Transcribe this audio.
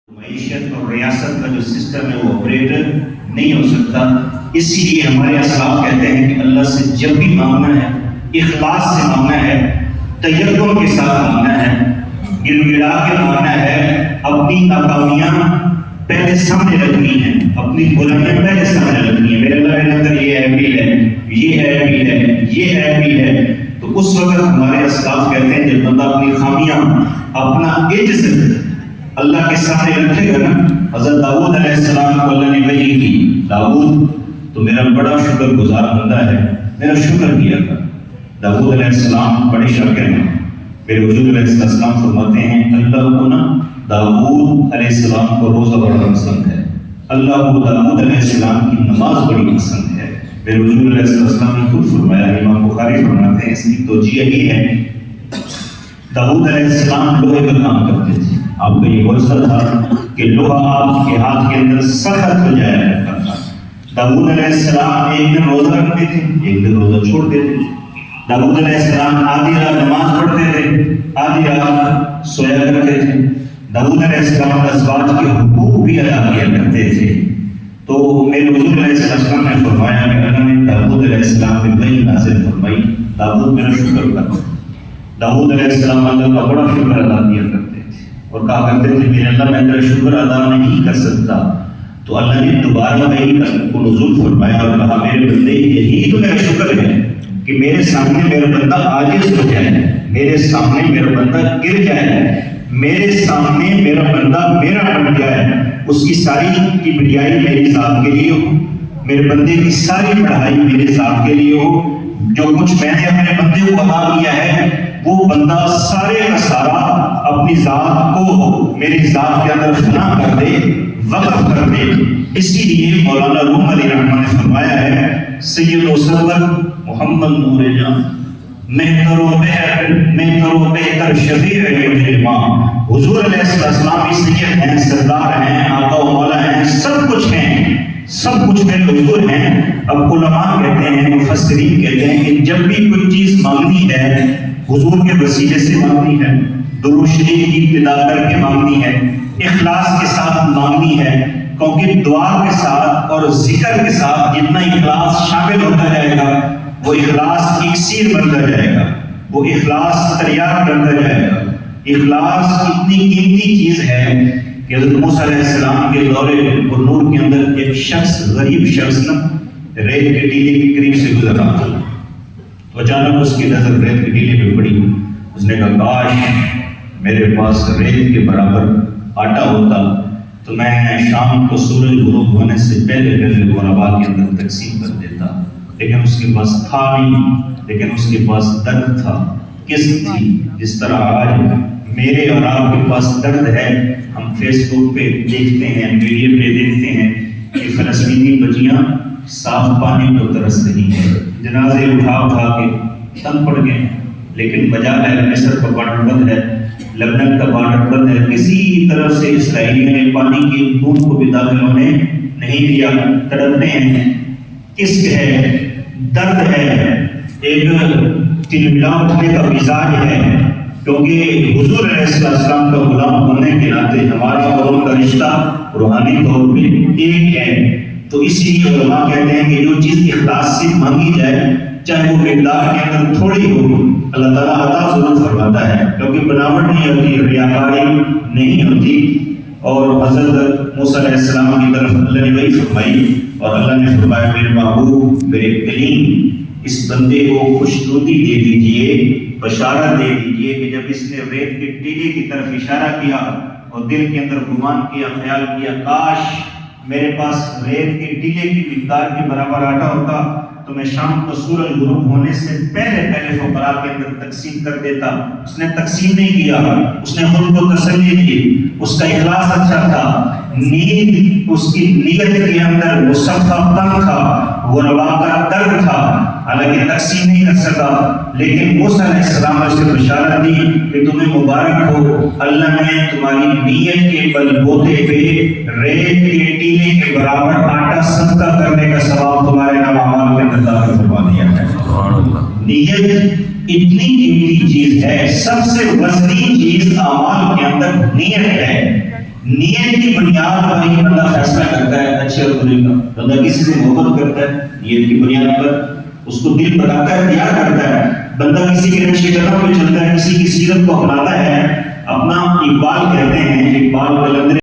معیشت اور ریاست کا جو سسٹم ہے وہ آپریٹ نہیں ہو سکتا. اسی لیے ہمارے اسلاف کہتے ہیں کہ اللہ سے جب بھی مانگنا ہے اخلاص سے مانگنا ہے, تیقن کے ساتھ مانگنا ہے, گڑ گڑا کے مانگنا ہے, اپنی ناکامیاں پہلے سامنے رکھنی ہے, اپنی برائیاں پہلے سامنے رکھنی ہے. میرے اللہ کے اندر یہ عیب بھی ہے, یہ عیب بھی ہے, یہ عیب بھی ہے. تو اس وقت ہمارے اسلاف کہتے ہیں جب بندہ اپنی خامیاں, اپنا عجز اللہ کے سامنے رکھے گا نا. حضرت داؤد علیہ السلام کو اللہ نے وحی کی, داؤد تو میرا بڑا شکر گزار بندہ ہے, میرا شکر کیا تھا. داؤد علیہ السلام بڑے شاکر ہیں. میرے حضور علیہ السلام فرماتے ہیں اللہ کو نا داؤد علیہ السلام کو روزہ بڑا پسند ہے, اللہ کو داؤد علیہ السلام کی نماز بڑی پسند ہے. میرے حضور علیہ السلام نے خود فرمایا, امام بخاری فرماتے ہیں, اس کی توجیہ یہ ہے داؤد علیہ السلام لوہے کا کام کرتے تھے. آپ کو یہ بھروسہ تھا کہ لوہا آپ کے ہاتھ کے اندر سخت ہو جایا کرتا تھا. داؤد علیہ السلام ایک دن روزہ رکھتے تھے, ایک دن روزہ چھوڑتے تھے. داؤد علیہ السلام آدھی رات نماز پڑھتے تھے, آدھی رات سویا کرتے تھے. داؤد علیہ السلام ازواج کے حقوق بھی ادا کیا کرتے تھے. تو میرے حضور علیہ السلام نے فرمایا کہ اللہ نے داؤد علیہ السلام پہ وحی نازل فرمائی, داؤد میرا شکر کر. داؤد علیہ السلام اللہ کا بڑا شکر ادا کیا کرتے تھے اور کہا کرتے تھے میرے اللہ میں تیرا شکر ادا نہیں کر سکتا. تو اللہ نے دوبارہ وحی کو نزول فرمایا اور کہا میرے بندے یہی تو میرا شکر ہے کہ میرے سامنے میرا بندہ عاجز ہو جائے, میرے سامنے میرا بندہ گر جائے, میرے سامنے میرا بندہ میرا بن جائے, اس کی ساری کبریائی میری ذات کے لیے ہو, میرے بندے کی ساری پڑھائی میرے ذات کے لیے ہو. جو کچھ میں نے اپنے بندے کو عطا کیا ہے وہ بندہ سارے کا سارا اپنی ذات کو میری ذات کے اندر فنا کر دے, وقف کر دے. اسی لیے مولانا روم علی رحمہ نے فرمایا ہے سید و سرور محمد نور جان مہتر و بہتر شفیع مجرمان. حضور علیہ السلام بھی سید ہیں, سردار ہیں, آقا و مولا ہیں, سب کچھ ہیں, سب کچھ میرے حضور ہیں. اب علماء کہتے ہیں, مفسرین کہتے ہیں کہ جب بھی کوئی چیز مانگنی ہے حضور کے وسیلے سے مانگنی ہے, درود شریف کی ابتدا کر کے مانگنی ہے, اخلاص کے ساتھ مانگنی ہے, کیونکہ دعا کے ساتھ اور ذکر کے ساتھ جتنا اخلاص شامل ہوتا جائے گا وہ اخلاص اکسیر بنتا جائے گا, وہ اخلاص تریاق بنتا جائے گا. اخلاص اتنی قیمتی چیز ہے کہ حضرت موسیٰ علیہ السلام کے دور نور کے اندر ایک شخص, غریب شخص نا ریت کے ٹیلے کے قریب سے گزر رہا تھا. تو اچانک اس کی نظر ریت کے ٹیلے پہ پڑی. اس نے کہا کاش میرے پاس ریت کے برابر آٹا ہوتا تو میں شام کو سورج غروب ہونے سے پہلے پہلے غربا کے اندر تقسیم کر دیتا. لیکن اس کے پاس تھا نہیں, لیکن اس کے پاس درد تھا, قسط تھی. جس طرح آج میرے اور آپ کے پاس درد ہے, ہم فیس بک پہ دیکھتے ہیں, میڈیا پہ دیکھتے ہیں کہ فلسطینی بچیاں صاف پانی کو ترس رہی ہیں, جنازے اٹھا اٹھا کے تنگ پڑ گئے. لیکن بجائے مصر کا بارڈر بند ہے, لبنان کا بارڈر بند ہے, کسی طرف سے اسرائیلیوں نے پانی کی بوند کو بھی داخل ہونے نہیں دیا. تڑپتے ہیں, کس ہے, درد ہے, ایک تلملا اٹھنے کا مزاج ہے. کیونکہ حضور علیہ السلام کا غلام ہونے کے ناطے ہمارا اور ان کا رشتہ روحانی طور پہ ایک ہے. تو اسی لیے علماء کہتے ہیں کہ جو چیز اخلاص سے مانگی جائے چاہے وہ مقدار کے اندر تھوڑی ہو, اللہ تعالیٰ عطا ضرور فرماتا ہے. کیونکہ بناوٹ نہیں ہوتی, ریاکاری نہیں ہوتی. اور حضرت موسیٰ علیہ السلام کی طرف اللہ نے وہی فرمائی اور اللہ نے فرمایا میرے محبوب میرے کلیم اس بندے کو خوشنودی دے دیجئے, بشارت دے دیجئے کہ جب اس نے ریت کے ٹیلے کی طرف اشارہ کیا اور دل کے اندر گمان کیا, خیال کیا کاش میرے پاس ریت کے ٹیلے کی مقدار کے برابر آٹا ہوتا تو میں شام کو سورج غروب ہونے سے پہلے پہلے فقراء کے اندر تقسیم کر دیتا. اس نے تقسیم نہیں کیا, اس نے خود کو تسلی دی, اس کا اخلاص اچھا تھا, نیت اس کی نیت کے اندر وہ صفا تنگ تھا, وہ روا کا درد تھا, حالانکہ تقسیم نہیں کر سکا. لیکن موسیٰ علیہ السلام نے اسے بشارت دی کہ تمہیں مبارک ہو, اللہ نے تمہاری نیت کے بل بوتے پہ ریت کے ٹیلے کے برابر آٹا صدقہ کرنے کا ثواب تمہارے نام اعمال کے اندر داخل فرما دیا ہے. نیت اتنی قیمتی چیز ہے, سب سے وزنی چیز اعمال کے اندر نیت ہے. نیت کی بنیاد پر ہی بندہ فیصلہ کرتا ہے اچھے اور برے کا. بندہ کسی سے محبت کرتا ہے نیت کی بنیاد پر، اس کو دل بتاتا ہے، تیار کرتا ہے. بندہ کسی کے نقش قدم پہ چلتا ہے، کسی کی سیرت کو اپناتا ہے. اپنا اقبال کہتے ہیں، اقبال قلندر